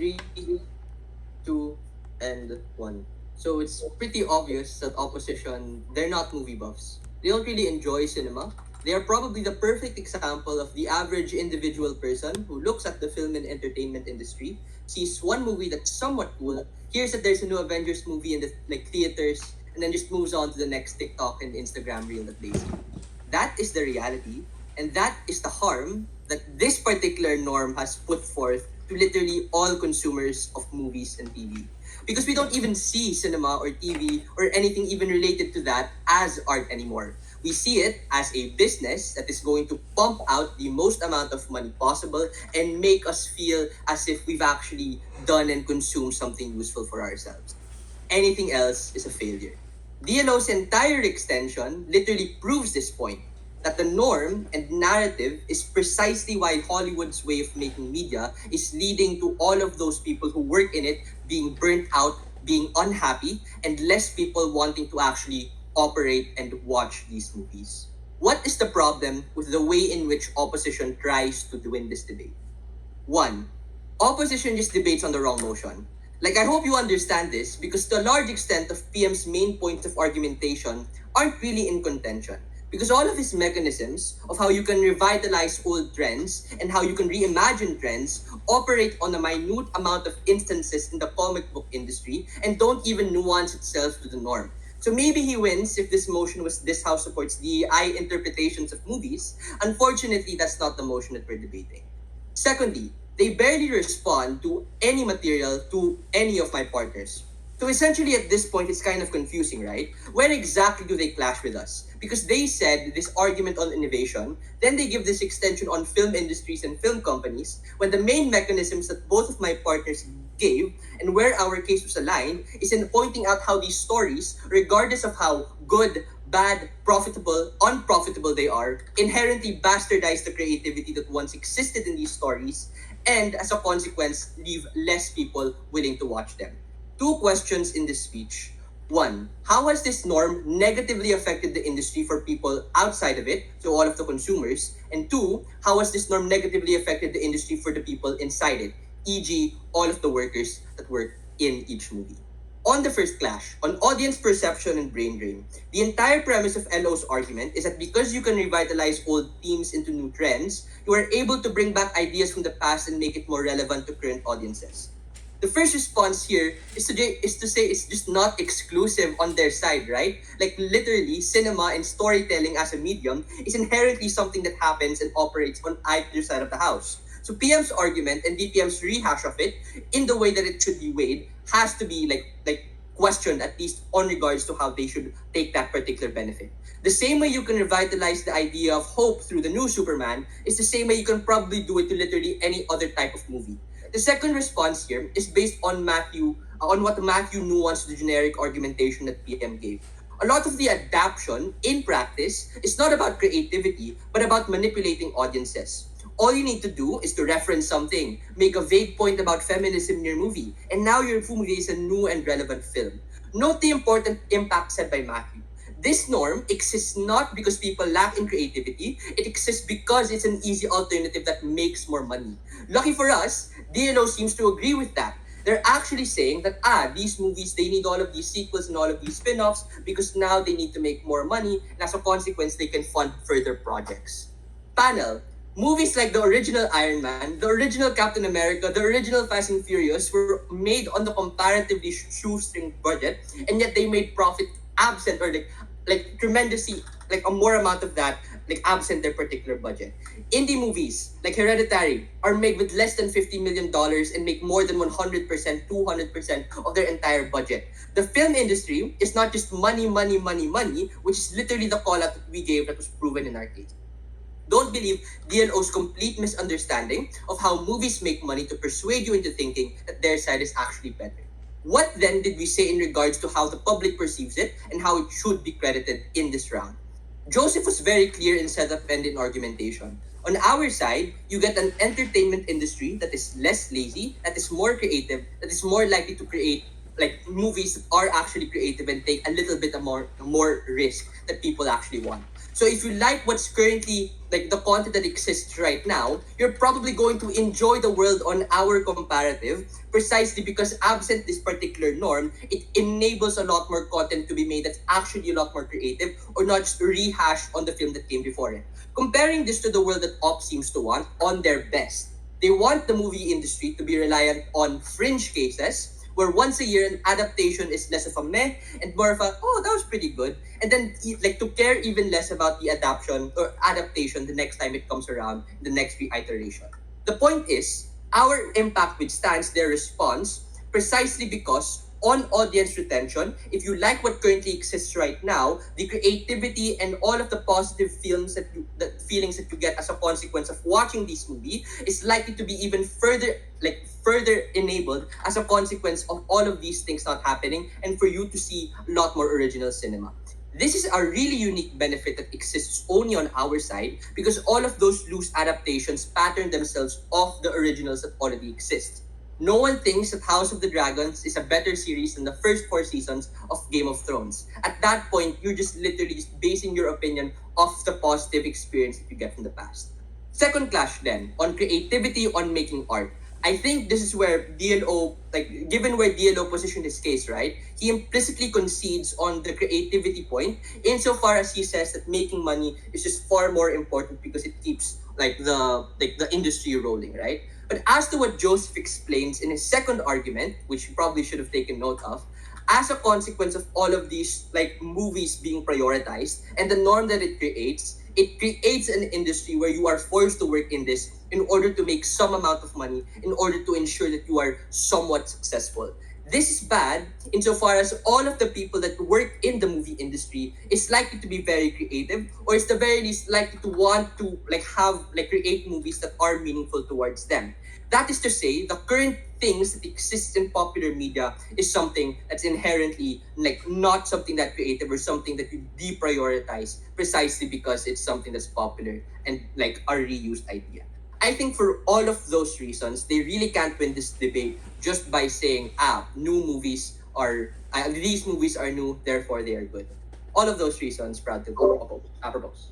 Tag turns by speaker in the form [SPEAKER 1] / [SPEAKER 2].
[SPEAKER 1] 3, 2, and 1. So it's pretty obvious that opposition, they're not movie buffs. They don't really enjoy cinema. They are probably the perfect example of the average individual person who looks at the film and entertainment industry, sees one movie that's somewhat cool, hears that there's a new Avengers movie in the theaters, and then just moves on to the next TikTok and Instagram reel that they see. That is the reality, and that is the harm that this particular norm has put forth to literally all consumers of movies and TV. Because we don't even see cinema or TV or anything even related to that as art anymore. We see it as a business that is going to pump out the most amount of money possible and make us feel as if we've actually done and consumed something useful for ourselves. Anything else is a failure. DLO's entire extension literally proves this point, that the norm and narrative is precisely why Hollywood's way of making media is leading to all of those people who work in it being burnt out, being unhappy, and less people wanting to actually operate and watch these movies. What is the problem with the way in which opposition tries to win this debate? One, opposition just debates on the wrong motion. Like, I hope you understand this because to a large extent of PM's main points of argumentation aren't really in contention. Because all of his mechanisms of how you can revitalize old trends and how you can reimagine trends operate on a minute amount of instances in the comic book industry and don't even nuance itself to the norm. So maybe he wins if this motion was this house supports DEI interpretations of movies. Unfortunately, that's not the motion that we're debating. Secondly, they barely respond to any material to any of my partners. So essentially at this point, it's kind of confusing, right? Where exactly do they clash with us? Because they said this argument on innovation, then they give this extension on film industries and film companies, when the main mechanisms that both of my partners gave and where our case was aligned is in pointing out how these stories, regardless of how good, bad, profitable, unprofitable they are, inherently bastardize the creativity that once existed in these stories and as a consequence leave less people willing to watch them. Two questions in this speech. One, how has this norm negatively affected the industry for people outside of it, so all of the consumers? And two, how has this norm negatively affected the industry for the people inside it, e.g., all of the workers that work in each movie? On the first clash, on audience perception and brain drain, the entire premise of LO's argument is that because you can revitalize old themes into new trends, you are able to bring back ideas from the past and make it more relevant to current audiences. The first response here is to say it's just not exclusive on their side, right? Like literally, cinema and storytelling as a medium is inherently something that happens and operates on either side of the house. So PM's argument and DPM's rehash of it, in the way that it should be weighed, has to be like questioned at least on regards to how they should take that particular benefit. The same way you can revitalize the idea of hope through the new Superman is the same way you can probably do it to literally any other type of movie. The second response here is based on what Matthew nuanced the generic argumentation that PM gave. A lot of the adaptation in practice is not about creativity, but about manipulating audiences. All you need to do is to reference something, make a vague point about feminism in your movie, and now your movie is a new and relevant film. Note the important impact said by Matthew. This norm exists not because people lack in creativity, it exists because it's an easy alternative that makes more money. Lucky for us, DLO seems to agree with that. They're actually saying that, these movies, they need all of these sequels and all of these spin-offs because now they need to make more money, and as a consequence, they can fund further projects. Panel, movies like the original Iron Man, the original Captain America, the original Fast and Furious were made on the comparatively shoestring budget, and yet they made profit absent or like tremendously like a more amount of that like absent their particular budget. Indie movies like Hereditary are made with less than $50 million and make more than 100%, 200% of their entire budget. The film industry is not just money, money, money, money, which is literally the call out that we gave that was proven in our case. Don't believe DLO's complete misunderstanding of how movies make money to persuade you into thinking that their side is actually better. What then did we say in regards to how the public perceives it and how it should be credited in this round? Joseph was very clear in setup and in argumentation. On our side, you get an entertainment industry that is less lazy, that is more creative, that is more likely to create like movies that are actually creative and take a little bit more risk that people actually want. So if you like what's currently like the content that exists right now, you're probably going to enjoy the world on our comparative precisely because absent this particular norm, it enables a lot more content to be made that's actually a lot more creative or not just rehashed on the film that came before it. Comparing this to the world that Op seems to want on their best. They want the movie industry to be reliant on fringe cases where once a year an adaptation is less of a meh and more of a oh that was pretty good, and then like to care even less about the adaptation or adaptation the next time it comes around, the next reiteration. The point is our impact withstands their response precisely because on audience retention, if you like what currently exists right now, the creativity and all of the positive feelings the feelings that you get as a consequence of watching this movie is likely to be even further enabled as a consequence of all of these things not happening and for you to see a lot more original cinema. This is a really unique benefit that exists only on our side because all of those loose adaptations pattern themselves off the originals that already exist. No one thinks that House of the Dragons is a better series than the first 4 seasons of Game of Thrones. At that point, you're just literally just basing your opinion off the positive experience that you get from the past. Second clash then, on creativity on making art. I think this is where DLO, like given where DLO positioned his case, right? He implicitly concedes on the creativity point insofar as he says that making money is just far more important because it keeps the industry rolling, right? But as to what Joseph explains in his second argument, which you probably should have taken note of, as a consequence of all of these like movies being prioritized and the norm that it creates an industry where you are forced to work in this in order to make some amount of money in order to ensure that you are somewhat successful. This is bad insofar as all of the people that work in the movie industry is likely to be very creative or is the very least likely to want to create movies that are meaningful towards them. That is to say, the current things that exist in popular media is something that's inherently like not something that creative or something that you deprioritize precisely because it's something that's popular and like a reused idea. I think for all of those reasons, they really can't win this debate just by saying, new movies are, these movies are new, therefore they are good. All of those reasons, proud to propose.